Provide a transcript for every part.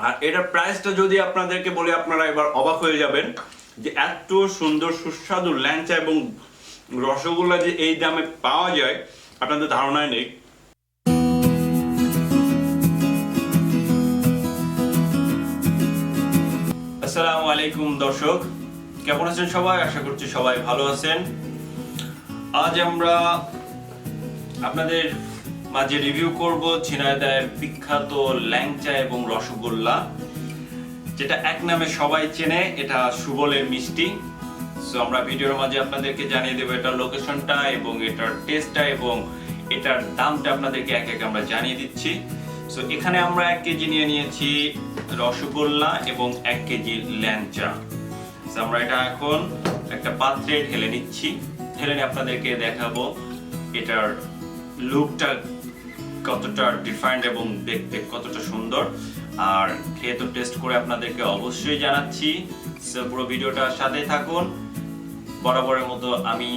আর এটার প্রাইসটা যদি আপনাদেরকে বলি আপনারা এবার অবাক হয়ে যাবেন যে এত সুন্দর সুস্বাদু ল্যাংচা এবং রসগোল্লা যে এই দামে পাওয়া যায় আপনাদের ধারণায় নেই। আসসালামু আলাইকুম দর্শক, কেমন আছেন সবাই? আশা করছি সবাই ভালো আছেন। আজ আমরা আপনাদের মাঝে রিভিউ করব ঝিনাইদহের বিখ্যাত ল্যাংচা এবং রসগোল্লা, যেটা এক নামে সবাই চেনে, এটা সুবলের মিষ্টি। সো আমরা ভিডিওর মাঝে আপনাদেরকে জানিয়ে দেব এটার লোকেশনটা এবং এটার টেস্টটা এবং এটার দামটা আপনাদেরকে এক এক আমরা জানিয়ে দিচ্ছি। সো এখানে আমরা 1 কেজি নিয়ে নিয়েছি রসগোল্লা এবং 1 কেজি ল্যাংচা। সো আমরা এটা এখন একটা পাত্রে ঢেলে নিচ্ছি, ঢেলে নিয়ে আপনাদেরকে দেখাবো এটার লুকটা কতটা ডিফারেন্ট এবং দেখতে কতটা সুন্দর। আর খেয়ে তো টেস্ট করে আপনাদেরকে অবশ্যই জানাচ্ছি। সো পুরো ভিডিওটার সাথে থাকুন। বরাবরের মতো আমি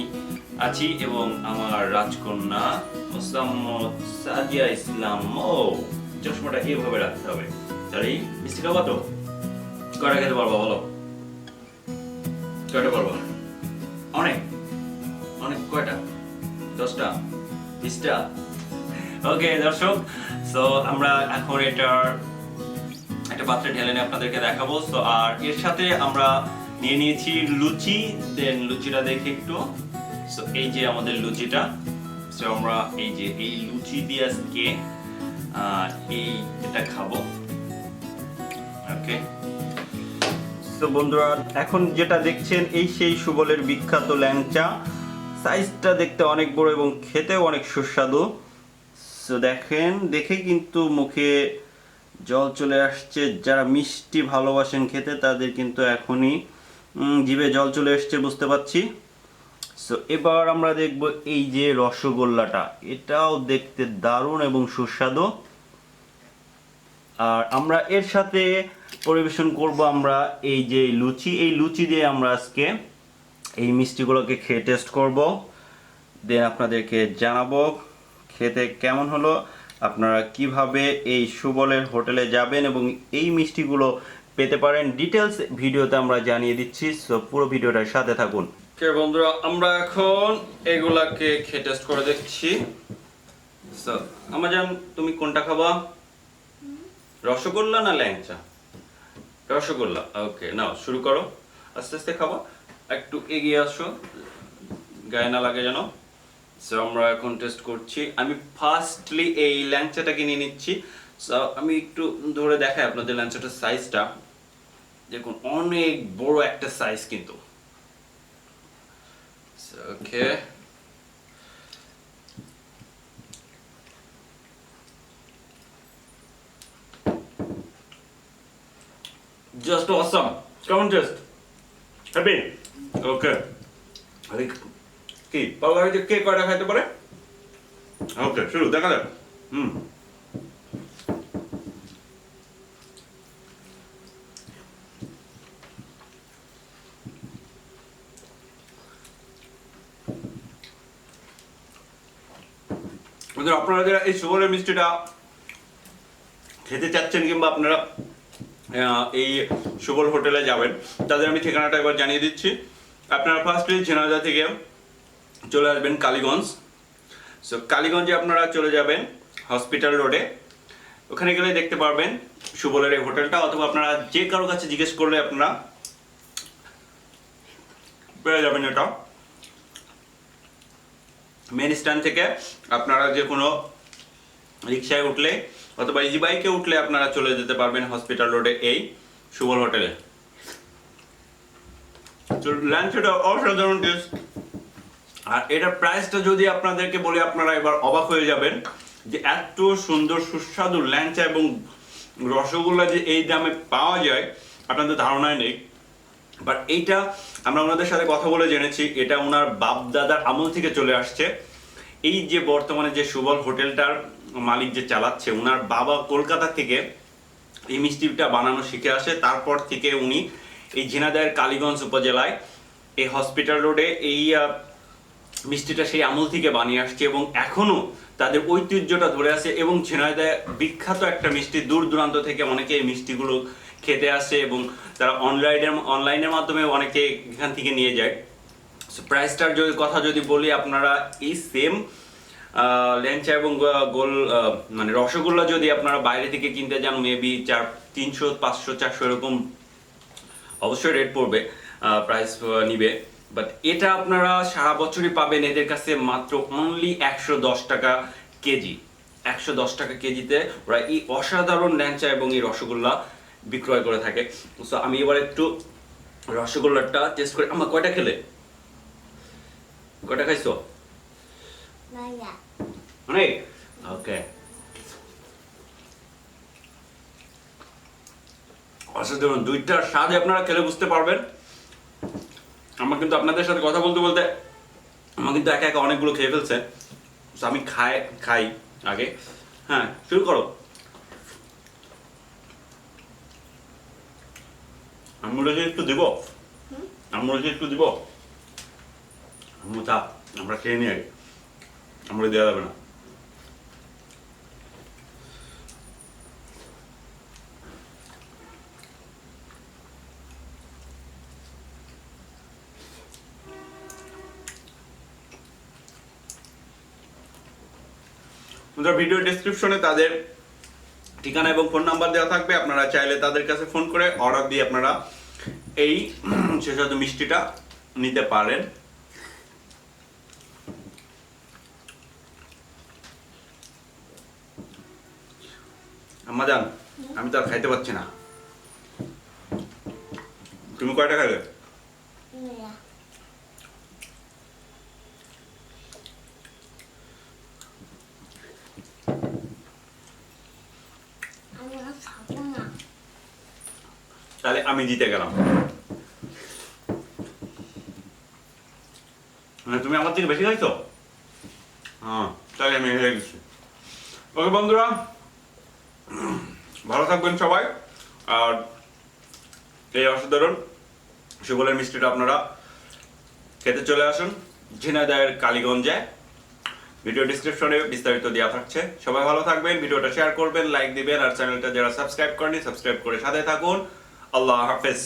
আছি এবং আমার রাজকন্যা মোসাম্মদ সাদিয়া ইসলাম। চশমাটা এইভাবে রাখতে হবে, তাহলে মিষ্টি খাবো তো। কয়টা খেতে পারবো বলো? কয়টা পারবো? অনেক অনেক। কয়টা? 10টা 20টা? ওকে দর্শক, সো আমরা এখন এটার একটা পাত্রে ঢেলে নিয়ে আপনাদেরকে দেখাবো। সো আর এর সাথে আমরা নিয়ে নিয়েছি লুচি। দেন লুচিটা দেখে একটু, সো এই যে আমাদের লুচিটা। সো আমরা এই যে এই লুচি দিয়ে আজকে এটা খাবো। ওকে, সো বন্ধুরা এখন যেটা দেখছেন এই সেই সুবলের বিখ্যাত ল্যাংচা। সাইজটা দেখতে অনেক বড় এবং খেতেও অনেক সুস্বাদু। সো দেখেন, দেখে কিন্তু মুখে জল চলে আসছে। যারা মিষ্টি ভালোবাসেন খেতে তাদের কিন্তু এখনই জিভে জল চলে আসছে, বুঝতে পারছি। সো এবার আমরা দেখব এই যে রসগোল্লাটা, এটাও দেখতে দারুণ এবং সুস্বাদু। আর আমরা এর সাথে পরিবেশন করব আমরা এই যে লুচি। এই লুচি দিয়ে আমরা আজকে এই মিষ্টিগুলোকে খেয়ে টেস্ট করব, দেন আপনাদেরকে জানাবো খেতে কেমন হলো। আপনারা কিভাবে এই সুবলের হোটেলে যাবেন এবং এই মিষ্টিগুলো পেতে পারেন ডিটেলস ভিডিওতে আমরা জানিয়ে দিচ্ছি। সো পুরো ভিডিওটার সাথে থাকুন। ওকে বন্ধুরা, আমরা এখন এগুলাকে খেয়ে টেস্ট করে দেখছি। সো আমাজান, তুমি কোনটা খাবা? রসগোল্লা না ল্যাংচা? রসগোল্লা। ওকে, নাও শুরু করো। আস্তে আস্তে খাবা, একটু এগিয়ে আসো, গায়ে না লাগে যেন। সো আমরা এখন টেস্ট করছি। আমি ফার্স্টলি এই ল্যাংচাটাকে নিয়ে নিচ্ছি। সো আমি একটু ধরে দেখাই আপনাদের ল্যাংচাটার সাইজটা। দেখুন অনেক বড় একটা সাইজ কিন্তু। ওকে, জাস্ট অসাম। কেমন টেস্ট? হ্যাপি? ওকে, আরে কি পাওয়া যায়? কে কয়টা খাইতে পারে? ওকে, শুরু, দেখা যাক। আপনারা যারা এই সুবলের মিষ্টিটা খেতে চাচ্ছেন কিংবা আপনারা এই সুবল হোটেলে যাবেন, তাদের আমি ঠিকানাটা একবার জানিয়ে দিচ্ছি। আপনারা ফার্স্টলি ঝিনাইদহ থেকে চলে আসবেন কালীগঞ্জ। সো কালীগঞ্জে আপনারা চলে যাবেন হসপিটাল রোডে, ওখানে গেলে দেখতে পারবেন সুবলের এই হোটেলটা। অথবা আপনারা যে কারো কাছে জিজ্ঞেস করলে আপনারা পেয়ে যাবেন এটা। মেন স্ট্যান্ড থেকে আপনারা যে কোনো রিক্সায় উঠলে অথবা ইজি বাইকে উঠলে আপনারা চলে যেতে পারবেন হসপিটাল রোডে এই সুবল হোটেলে। তো লাঞ্চটা অসাধারণ টেস্ট। আর এটার প্রাইসটা যদি আপনাদেরকে বলি আপনারা এবার অবাক হয়ে যাবেন যে এত সুন্দর সুস্বাদু ল্যাংচা এবং রসগোল্লা যে এই দামে পাওয়া যায় আপনাদের ধারণায় নেই। বাট এইটা আমরা ওনাদের সাথে কথা বলে জেনেছি এটা ওনার বাপ দাদার আমল থেকে চলে আসছে। এই যে বর্তমানে যে সুবল হোটেলটার মালিক যে চালাচ্ছে, ওনার বাবা কলকাতা থেকে এই মিষ্টিটা বানানো শিখে আসে। তারপর থেকে উনি এই ঝিনাইদহের কালীগঞ্জ উপজেলায় এই হসপিটাল রোডে এই মিষ্টিটা সেই আমল থেকে বানিয়ে আসছে এবং এখনো তাদের ঐতিহ্যটা ধরে আছে এবং ঝিনাইদহে বিখ্যাত একটা মিষ্টি, দূর দূরান্ত থেকে অনেকে এই মিষ্টিগুলো খেতে আসে এবং তারা অনলাইনের মাধ্যমে অনেকে এখান থেকে নিয়ে যায়। প্রাইসটার কথা যদি বলি, আপনারা এই সেম ল্যাংচা এবং গোল মানে রসগোল্লা যদি আপনারা বাইরে থেকে কিনতে যান মেবি 300, 500, 400 এরকম অবশ্যই রেট পড়বে, প্রাইস নিবে। বাট এটা আপনারা সারা বছরই পাবেন এদের কাছে মাত্র অনলি 110 টাকা কেজি। 110 টাকা কেজিতে ওরা এই অসাধারণ ল্যাংচা এবং এই রসগোল্লা বিক্রয় করে থাকে। সো আমি এবার একটু রসগোল্লাটা টেস্ট করে। আমার কয়টা খেলে, কয়টা খাইছো? অনেক। ওকে, অসাধারণ। দুইটার স্বাদ আপনারা খেলে বুঝতে পারবেন। আমার কিন্তু আপনাদের সাথে কথা বলতে বলতে আমার কিন্তু একা একা অনেকগুলো খেয়ে ফেলছে। আমি খাই আগে। হ্যাঁ, শুরু করো। আমরা একটু দিব, আমরা খেয়ে নিই আগে, আমরা দেওয়া যাবে না। ভিডিও ডেসক্রিপশনে তাদের ঠিকানা এবং ফোন নাম্বার দেওয়া থাকবে। আপনারা চাইলে তাদের কাছে ফোন করে অর্ডার দিয়ে আপনারা এই সুস্বাদু মিষ্টিটা নিতে পারেন। আম্মা জান, আমি তো আর খাইতে পারছি না। তুমি কয়টা খাইলে? তাহলে আমি জিতে গেলাম। মানে তুমি আমার থেকে বেশি খাইছো? হ্যাঁ, তাহলে আমি হেরে গেছি। ওকে বন্ধুরা, ভালো থাকবেন সবাই। আর এই অসাধারণ সুবলের মিষ্টিটা আপনারা খেতে চলে আসুন ঝিনাইদহের কালীগঞ্জে। ভিডিও ডেসক্রিপশনে বিস্তারিত দেওয়া থাকছে। সবাই ভালো থাকবেন, ভিডিওটা শেয়ার করবেন, লাইক দিবেন, আর চ্যানেলটা যারা সাবস্ক্রাইব করেনি সাবস্ক্রাইব করে সাথে থাকুন। আল্লাহ হাফেজ।